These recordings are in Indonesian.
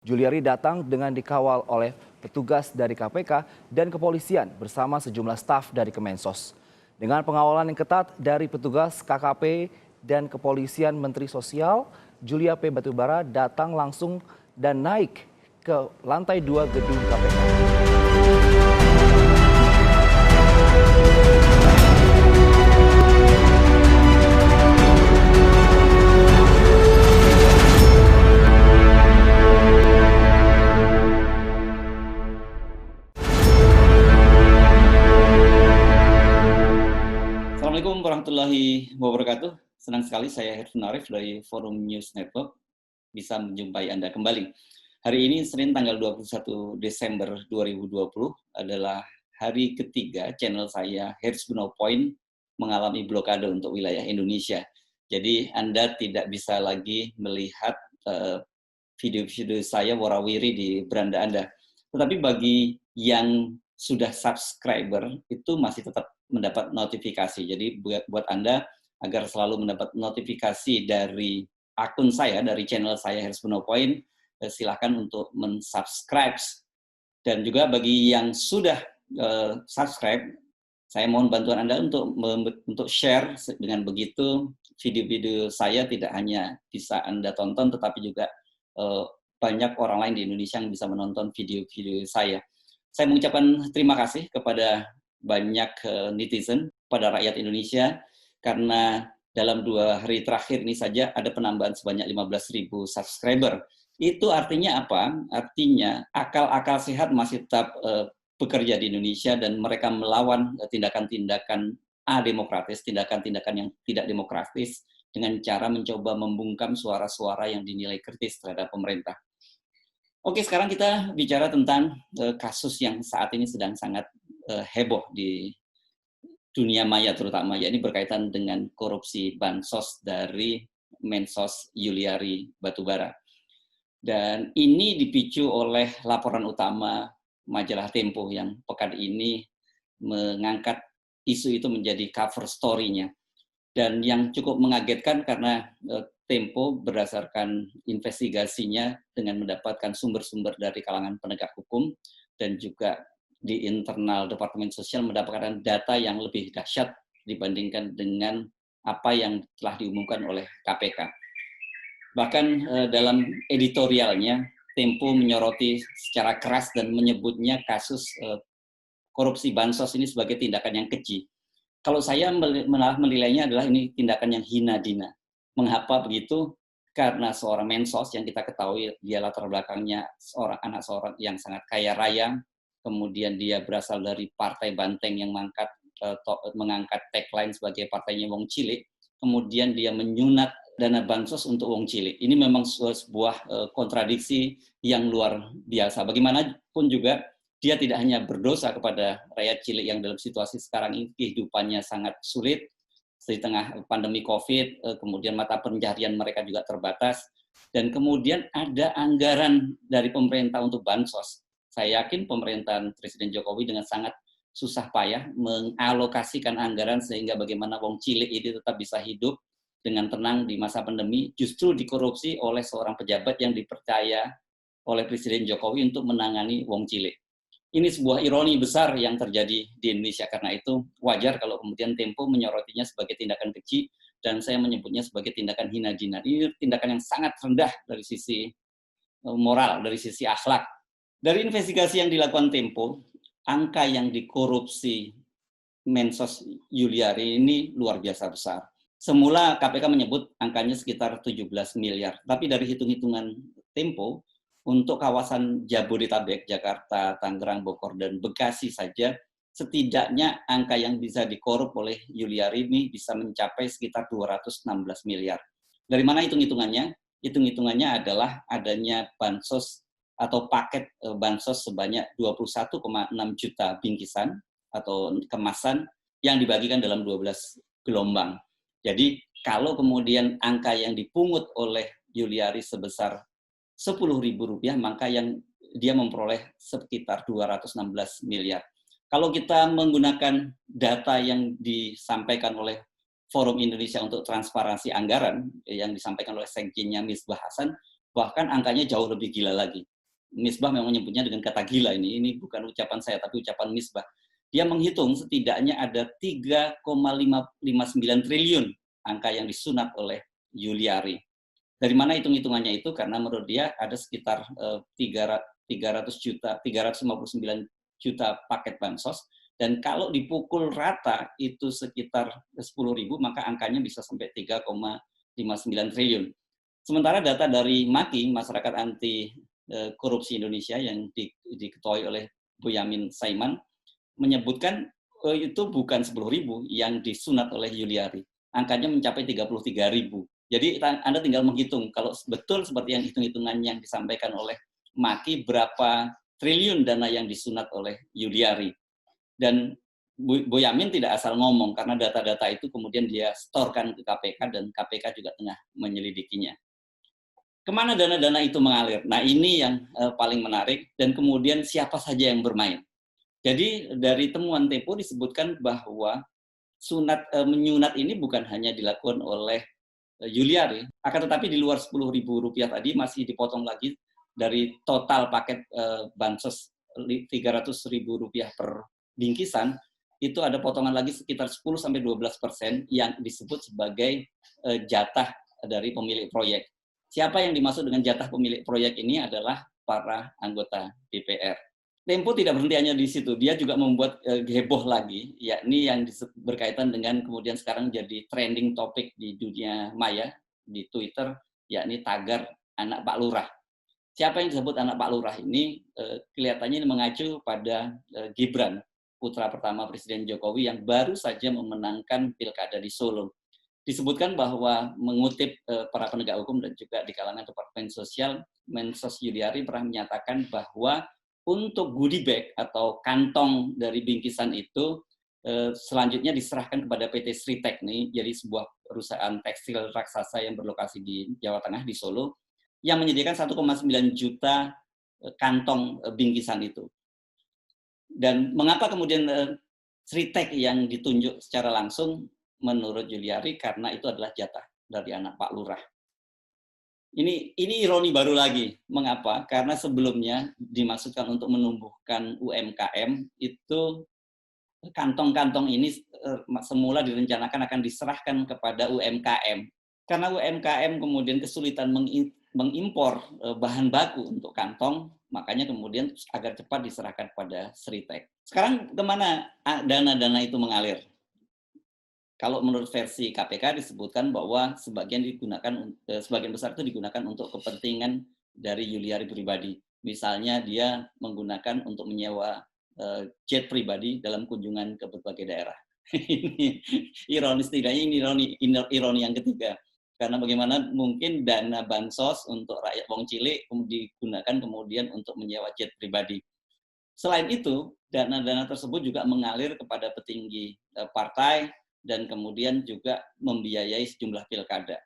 Juliari datang dengan dikawal oleh petugas dari KPK dan kepolisian bersama sejumlah staf dari Kemensos. Dengan pengawalan yang ketat dari petugas KKP dan kepolisian Menteri Sosial, Julia P. Batubara datang langsung dan naik ke lantai 2 gedung KPK. Assalamualaikum warahmatullahi wabarakatuh. Senang sekali saya Herfun Arif dari Forum News Network bisa menjumpai Anda kembali. Hari ini Senin tanggal 21 Desember 2020 adalah hari ketiga channel saya Hertz Buno Point mengalami blokade untuk wilayah Indonesia. Jadi Anda tidak bisa lagi melihat video-video saya warawiri di beranda Anda. Tetapi bagi yang sudah subscriber itu masih tetap mendapat notifikasi. Jadi buat Anda agar selalu mendapat notifikasi dari akun saya, dari channel saya Hertz Buno Point, silakan untuk mensubscribe. Dan juga bagi yang sudah subscribe, saya mohon bantuan Anda untuk share. Dengan begitu video-video saya tidak hanya bisa Anda tonton, tetapi juga banyak orang lain di Indonesia yang bisa menonton video-video saya. Saya mengucapkan terima kasih kepada banyak netizen, pada rakyat Indonesia, karena dalam 2 hari terakhir ini saja ada penambahan sebanyak 15.000 subscriber. Itu artinya apa? Artinya akal-akal sehat masih tetap bekerja di Indonesia dan mereka melawan tindakan-tindakan ademokratis, tindakan-tindakan yang tidak demokratis dengan cara mencoba membungkam suara-suara yang dinilai kritis terhadap pemerintah. Oke, sekarang kita bicara tentang kasus yang saat ini sedang sangat heboh di dunia maya terutama, yakni berkaitan dengan korupsi bansos dari Mensos Juliari Batubara. Dan ini dipicu oleh laporan utama majalah Tempo yang pekan ini mengangkat isu itu menjadi cover story-nya. Dan yang cukup mengagetkan karena Tempo berdasarkan investigasinya dengan mendapatkan sumber-sumber dari kalangan penegak hukum dan juga di internal Departemen Sosial mendapatkan data yang lebih dahsyat dibandingkan dengan apa yang telah diumumkan oleh KPK. Bahkan dalam editorialnya, Tempo menyoroti secara keras dan menyebutnya kasus korupsi bansos ini sebagai tindakan yang keji. Kalau saya menilainya adalah ini tindakan yang hina dina. Mengapa begitu? Karena seorang Mensos yang kita ketahui dia latar belakangnya anak seorang yang sangat kaya raya, kemudian dia berasal dari partai banteng yang mengangkat tagline sebagai partainya Wong Cilik, kemudian dia menyunat dana bansos untuk Wong Cilik. Ini memang sebuah kontradiksi yang luar biasa. Bagaimanapun juga dia tidak hanya berdosa kepada rakyat cilik yang dalam situasi sekarang ini kehidupannya sangat sulit, di tengah pandemi COVID, kemudian mata pencaharian mereka juga terbatas, dan kemudian ada anggaran dari pemerintah untuk bansos. Saya yakin pemerintahan Presiden Jokowi dengan sangat susah payah mengalokasikan anggaran sehingga bagaimana wong cilik ini tetap bisa hidup dengan tenang di masa pandemi, justru dikorupsi oleh seorang pejabat yang dipercaya oleh Presiden Jokowi untuk menangani wong cilik. Ini sebuah ironi besar yang terjadi di Indonesia, karena itu wajar kalau kemudian Tempo menyorotinya sebagai tindakan keji dan saya menyebutnya sebagai tindakan hina dina. Ini tindakan yang sangat rendah dari sisi moral, dari sisi akhlak. Dari investigasi yang dilakukan Tempo, angka yang dikorupsi Mensos Juliari ini luar biasa besar. Semula KPK menyebut angkanya sekitar 17 miliar, tapi dari hitung-hitungan Tempo, untuk kawasan Jabodetabek, Jakarta, Tangerang, Bogor, dan Bekasi saja, setidaknya angka yang bisa dikorup oleh Juliari ini bisa mencapai sekitar 216 miliar. Dari mana hitung-hitungannya? Hitung-hitungannya adalah adanya bansos atau paket bansos sebanyak 21,6 juta bingkisan atau kemasan yang dibagikan dalam 12 gelombang. Jadi kalau kemudian angka yang dipungut oleh Juliari sebesar Rp10.000, maka yang dia memperoleh sekitar 216 miliar. Kalau kita menggunakan data yang disampaikan oleh Forum Indonesia untuk Transparansi Anggaran yang disampaikan oleh Sekjennya Misbah Hasan, Bahkan angkanya jauh lebih gila lagi. Misbah memang menyebutnya dengan kata gila ini bukan ucapan saya, tapi ucapan Misbah. Dia menghitung setidaknya ada 3,559 triliun angka yang disunat oleh Yuliari. Dari mana hitung-hitungannya itu? Karena menurut dia ada sekitar 359 juta paket bansos, dan kalau dipukul rata itu sekitar 10.000, maka angkanya bisa sampai 3,59 triliun. Sementara data dari MAKI, Masyarakat Anti Korupsi Indonesia, yang diketuai oleh Boyamin Saiman, menyebutkan itu bukan 10.000 yang disunat oleh Yuliari. Angkanya mencapai 33.000. Jadi Anda tinggal menghitung, kalau betul seperti yang hitung-hitungan yang disampaikan oleh MAKI, berapa triliun dana yang disunat oleh Yuliari. Dan Boyamin tidak asal ngomong, karena data-data itu kemudian dia setorkan ke KPK, dan KPK juga tengah menyelidikinya. Kemana dana-dana itu mengalir? Nah, ini yang paling menarik, dan kemudian siapa saja yang bermain. Jadi dari temuan Tempo disebutkan bahwa menyunat ini bukan hanya dilakukan oleh Yuliari, akan tetapi di luar Rp10.000 tadi masih dipotong lagi dari total paket bansos Rp300.000 per bingkisan, itu ada potongan lagi sekitar 10-12% yang disebut sebagai jatah dari pemilik proyek. Siapa yang dimaksud dengan jatah pemilik proyek ini adalah para anggota DPR. Tempo tidak berhenti hanya di situ, dia juga membuat heboh lagi, yakni yang berkaitan dengan kemudian sekarang jadi trending topik di dunia maya, di Twitter, yakni tagar anak Pak Lurah. Siapa yang disebut anak Pak Lurah ini? Kelihatannya mengacu pada Gibran, putra pertama Presiden Jokowi yang baru saja memenangkan pilkada di Solo. Disebutkan bahwa mengutip para penegak hukum dan juga di kalangan Departemen Sosial, Mensos Yuliari pernah menyatakan bahwa untuk goodie bag atau kantong dari bingkisan itu selanjutnya diserahkan kepada PT Sritek nih, jadi sebuah perusahaan tekstil raksasa yang berlokasi di Jawa Tengah, di Solo, yang menyediakan 1,9 juta kantong bingkisan itu. Dan mengapa kemudian Sritek yang ditunjuk secara langsung? Menurut Yuliari karena itu adalah jatah dari anak Pak Lurah. Ini ironi baru lagi. Mengapa? Karena sebelumnya dimaksudkan untuk menumbuhkan UMKM, itu kantong-kantong ini semula direncanakan akan diserahkan kepada UMKM. Karena UMKM kemudian kesulitan mengimpor bahan baku untuk kantong, makanya kemudian agar cepat diserahkan kepada Sritek. Sekarang kemana dana-dana itu mengalir? Kalau menurut versi KPK disebutkan bahwa sebagian besar itu digunakan untuk kepentingan dari Yuliari pribadi. Misalnya dia menggunakan untuk menyewa jet pribadi dalam kunjungan ke berbagai daerah. Ini ironis, tidaknya ini ironi yang ketiga. Karena bagaimana mungkin dana bansos untuk rakyat wong cilik digunakan kemudian untuk menyewa jet pribadi. Selain itu, dana-dana tersebut juga mengalir kepada petinggi partai, dan kemudian juga membiayai sejumlah pilkada.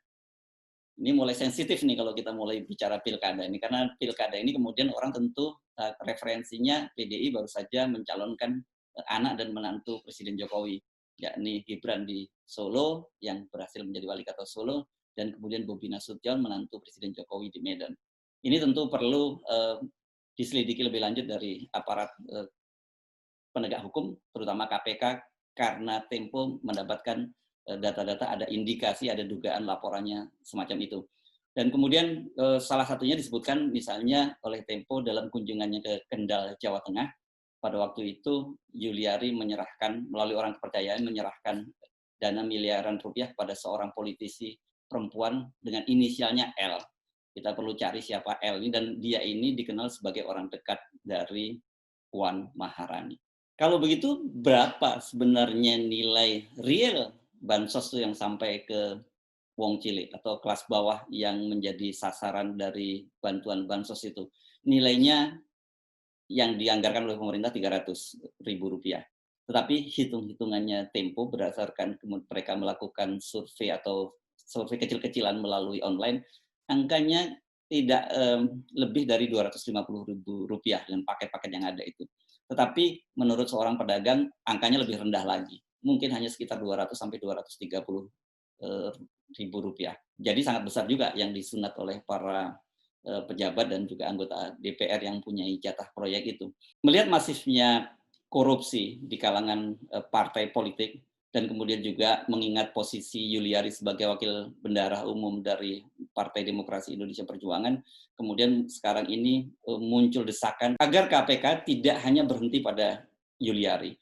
Ini mulai sensitif nih kalau kita mulai bicara pilkada ini, karena pilkada ini kemudian orang tentu referensinya PDI baru saja mencalonkan anak dan menantu Presiden Jokowi, yakni Gibran di Solo yang berhasil menjadi wali kota Solo, dan kemudian Bobi Nasution menantu Presiden Jokowi di Medan. Ini tentu perlu diselidiki lebih lanjut dari aparat penegak hukum, terutama KPK, karena Tempo mendapatkan data-data, ada indikasi, ada dugaan laporannya semacam itu. Dan kemudian salah satunya disebutkan misalnya oleh Tempo dalam kunjungannya ke Kendal, Jawa Tengah. Pada waktu itu Yuliari menyerahkan, melalui orang kepercayaan, menyerahkan dana miliaran rupiah kepada seorang politisi perempuan dengan inisialnya L. Kita perlu cari siapa L ini, dan dia ini dikenal sebagai orang dekat dari Puan Maharani. Kalau begitu, berapa sebenarnya nilai real bansos itu yang sampai ke wong cilik atau kelas bawah yang menjadi sasaran dari bantuan bansos itu? Nilainya yang dianggarkan oleh pemerintah Rp300.000. Tetapi hitung-hitungannya Tempo berdasarkan mereka melakukan survei atau survei kecil-kecilan melalui online, angkanya tidak lebih dari Rp250.000 dengan paket-paket yang ada itu. Tetapi menurut seorang pedagang, angkanya lebih rendah lagi. Mungkin hanya sekitar 200 sampai 230 ribu rupiah. Jadi sangat besar juga yang disunat oleh para pejabat dan juga anggota DPR yang punya jatah proyek itu. Melihat masifnya korupsi di kalangan partai politik dan kemudian juga mengingat posisi Yuliari sebagai wakil bendahara umum dari Partai Demokrasi Indonesia Perjuangan, kemudian sekarang ini muncul desakan agar KPK tidak hanya berhenti pada Yuliari.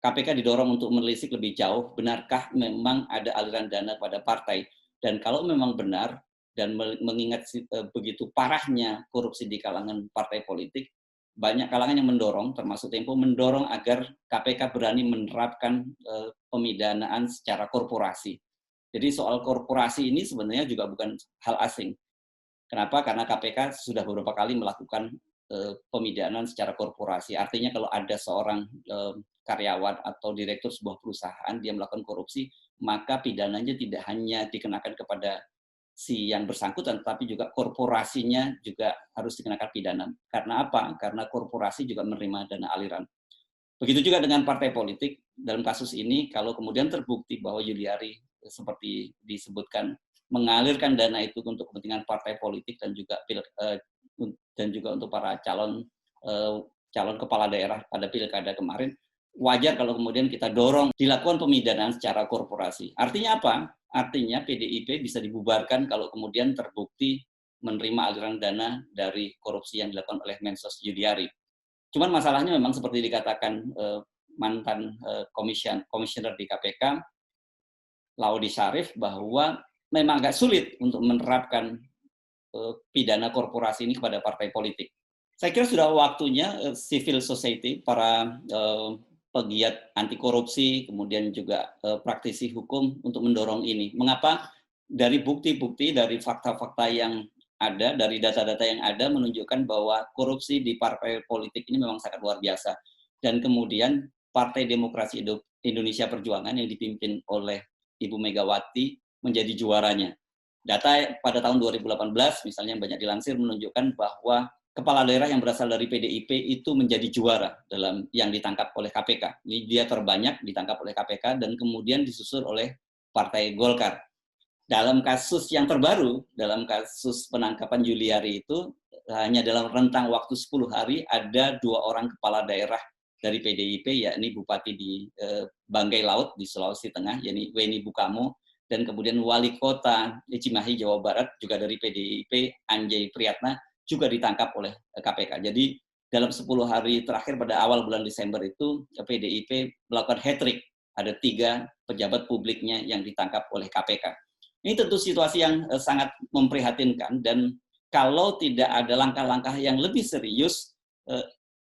KPK didorong untuk menelisik lebih jauh, benarkah memang ada aliran dana pada partai? Dan kalau memang benar, dan mengingat begitu parahnya korupsi di kalangan partai politik, banyak kalangan yang mendorong, termasuk Tempo, mendorong agar KPK berani menerapkan pemidanaan secara korporasi. Jadi soal korporasi ini sebenarnya juga bukan hal asing. Kenapa? Karena KPK sudah beberapa kali melakukan pemidanaan secara korporasi. Artinya kalau ada seorang karyawan atau direktur sebuah perusahaan dia melakukan korupsi, maka pidananya tidak hanya dikenakan kepada si yang bersangkutan, tapi juga korporasinya juga harus dikenakan pidana. Karena apa? Karena korporasi juga menerima dana aliran. Begitu juga dengan partai politik. Dalam kasus ini, kalau kemudian terbukti bahwa Yuliari seperti disebutkan mengalirkan dana itu untuk kepentingan partai politik dan juga untuk para calon kepala daerah pada pilkada kemarin, wajar kalau kemudian kita dorong dilakukan pemidanaan secara korporasi. Artinya apa? Artinya PDIP bisa dibubarkan kalau kemudian terbukti menerima aliran dana dari korupsi yang dilakukan oleh Mensos Yuliari. Cuman masalahnya memang seperti dikatakan mantan komisioner di KPK, Laudi Syarif, bahwa memang agak sulit untuk menerapkan pidana korporasi ini kepada partai politik. Saya kira sudah waktunya civil society, para pegiat anti korupsi, kemudian juga praktisi hukum untuk mendorong ini. Mengapa? Dari bukti-bukti, dari fakta-fakta yang ada, dari data-data yang ada menunjukkan bahwa korupsi di partai politik ini memang sangat luar biasa. Dan kemudian Partai Demokrasi Indonesia Perjuangan yang dipimpin oleh Ibu Megawati menjadi juaranya. Data pada tahun 2018 misalnya yang banyak dilansir menunjukkan bahwa kepala daerah yang berasal dari PDIP itu menjadi juara dalam yang ditangkap oleh KPK. Ini dia terbanyak ditangkap oleh KPK dan kemudian disusul oleh Partai Golkar. Dalam kasus yang terbaru, dalam kasus penangkapan Yuliari itu, hanya dalam rentang waktu 10 hari ada 2 orang kepala daerah dari PDIP, yakni Bupati di Banggai Laut di Sulawesi Tengah, yakni Weni Bukamo, dan kemudian Wali Kota Cimahi, Jawa Barat, juga dari PDIP, Anjay Priyatna, juga ditangkap oleh KPK. Jadi dalam 10 hari terakhir pada awal bulan Desember itu, PDIP melakukan hat-trick. Ada 3 pejabat publiknya yang ditangkap oleh KPK. Ini tentu situasi yang sangat memprihatinkan, dan kalau tidak ada langkah-langkah yang lebih serius,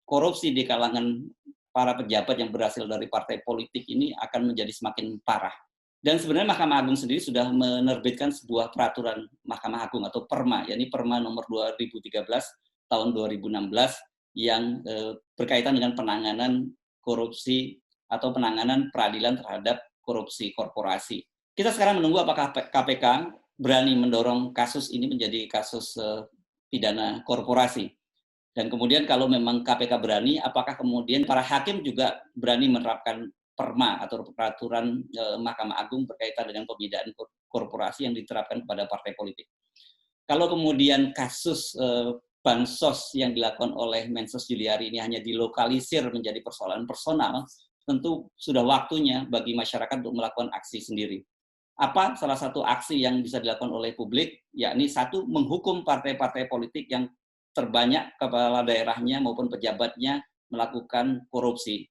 korupsi di kalangan para pejabat yang berasal dari partai politik ini akan menjadi semakin parah. Dan sebenarnya Mahkamah Agung sendiri sudah menerbitkan sebuah peraturan Mahkamah Agung atau Perma, yakni Perma nomor 2013 tahun 2016 yang berkaitan dengan penanganan korupsi atau penanganan peradilan terhadap korupsi korporasi. Kita sekarang menunggu apakah KPK berani mendorong kasus ini menjadi kasus pidana korporasi. Dan kemudian kalau memang KPK berani, apakah kemudian para hakim juga berani menerapkan Perma atau peraturan Mahkamah Agung berkaitan dengan pemidanaan korporasi yang diterapkan kepada partai politik. Kalau kemudian kasus bansos yang dilakukan oleh Mensos Yuliari ini hanya dilokalisir menjadi persoalan personal, tentu sudah waktunya bagi masyarakat untuk melakukan aksi sendiri. Apa salah satu aksi yang bisa dilakukan oleh publik? Yakni 1, menghukum partai-partai politik yang terbanyak kepala daerahnya maupun pejabatnya melakukan korupsi.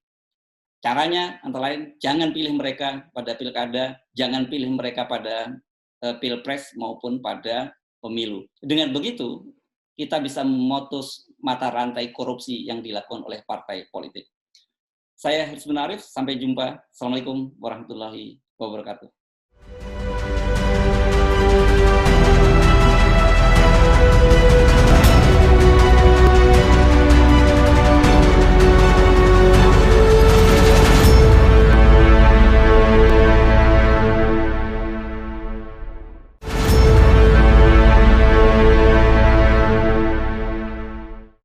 Caranya antara lain, jangan pilih mereka pada pilkada, jangan pilih mereka pada pilpres maupun pada pemilu. Dengan begitu, kita bisa memutus mata rantai korupsi yang dilakukan oleh partai politik. Saya Hirsmen Arif, sampai jumpa. Assalamualaikum warahmatullahi wabarakatuh.